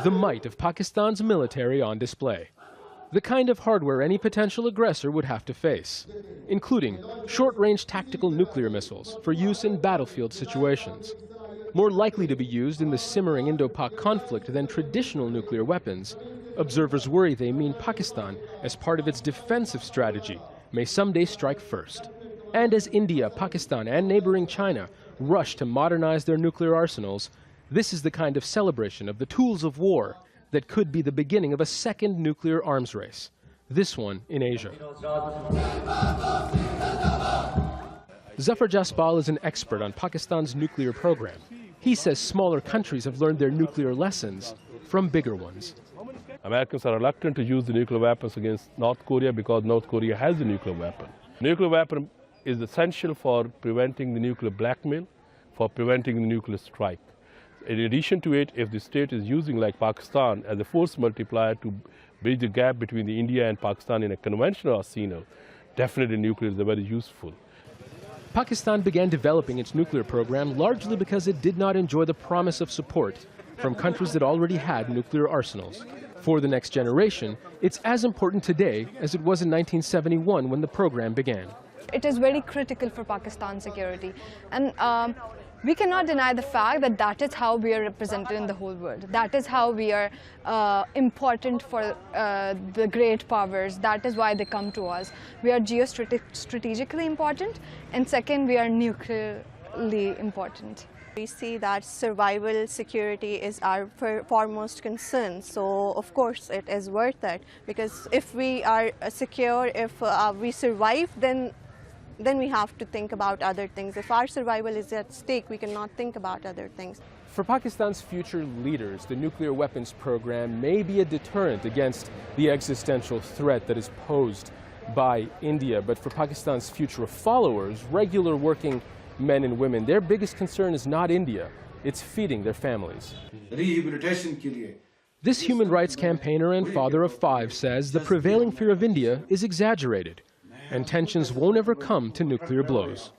the might of Pakistan's military on display. The kind of hardware any potential aggressor would have to face, including short-range tactical nuclear missiles for use in battlefield situations. More likely to be used in the simmering Indo-Pak conflict than traditional nuclear weapons, observers worry they mean Pakistan, as part of its defensive strategy, may someday strike first. And as India, Pakistan, and neighboring China rush to modernize their nuclear arsenals, this is the kind of celebration of the tools of war that could be the beginning of a second nuclear arms race, this one in Asia. Zafar Jaspal is an expert on Pakistan's nuclear program. He says smaller countries have learned their nuclear lessons from bigger ones. Americans are reluctant to use the nuclear weapons against North Korea because North Korea has a nuclear weapon. Nuclear weapon is essential for preventing the nuclear blackmail, for preventing the nuclear strike. In addition to it, if the state is using, like Pakistan, as a force multiplier to bridge the gap between the India and Pakistan in a conventional arsenal, definitely nuclear is very useful. Pakistan began developing its nuclear program largely because it did not enjoy the promise of support from countries that already had nuclear arsenals. For the next generation, it's as important today as it was in 1971 when the program began. It is very critical for Pakistan's security, and we cannot deny the fact that that is how we are represented in the whole world. That is how we are important for the great powers. That is why they come to us. We are geostrategically important, and second, we are nuclearly important. We see that survival security is our foremost concern, so of course it is worth it, because if we are secure, if we survive, then we have to think about other things. If our survival is at stake, we cannot think about other things. For Pakistan's future leaders, the nuclear weapons program may be a deterrent against the existential threat that is posed by India. But for Pakistan's future followers, regular working men and women, their biggest concern is not India, it's feeding their families. This human rights campaigner and father of 5 says the prevailing fear of India is exaggerated, and tensions won't ever come to nuclear blows.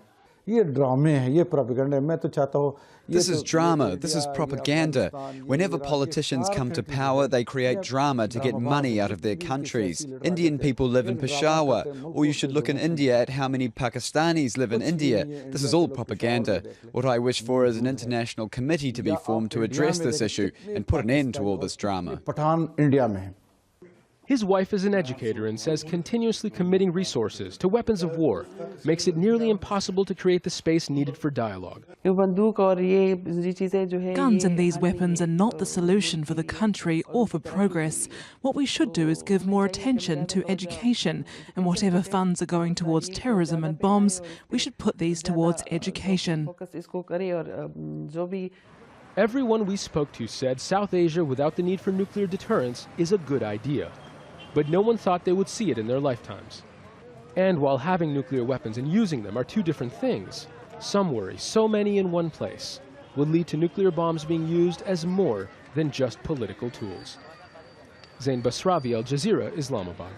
This is drama, this is propaganda. Whenever politicians come to power, they create drama to get money out of their countries. Indian people live in Peshawar, or you should look in India at how many Pakistanis live in India. This is all propaganda. What I wish for is an international committee to be formed to address this issue and put an end to all this drama. His wife is an educator and says continuously committing resources to weapons of war makes it nearly impossible to create the space needed for dialogue. Guns and these weapons are not the solution for the country or for progress. What we should do is give more attention to education, and whatever funds are going towards terrorism and bombs, we should put these towards education. Everyone we spoke to said South Asia without the need for nuclear deterrence is a good idea. But no one thought they would see it in their lifetimes. And while having nuclear weapons and using them are two different things, some worry so many in one place will lead to nuclear bombs being used as more than just political tools. Zain Basravi, Al Jazeera, Islamabad.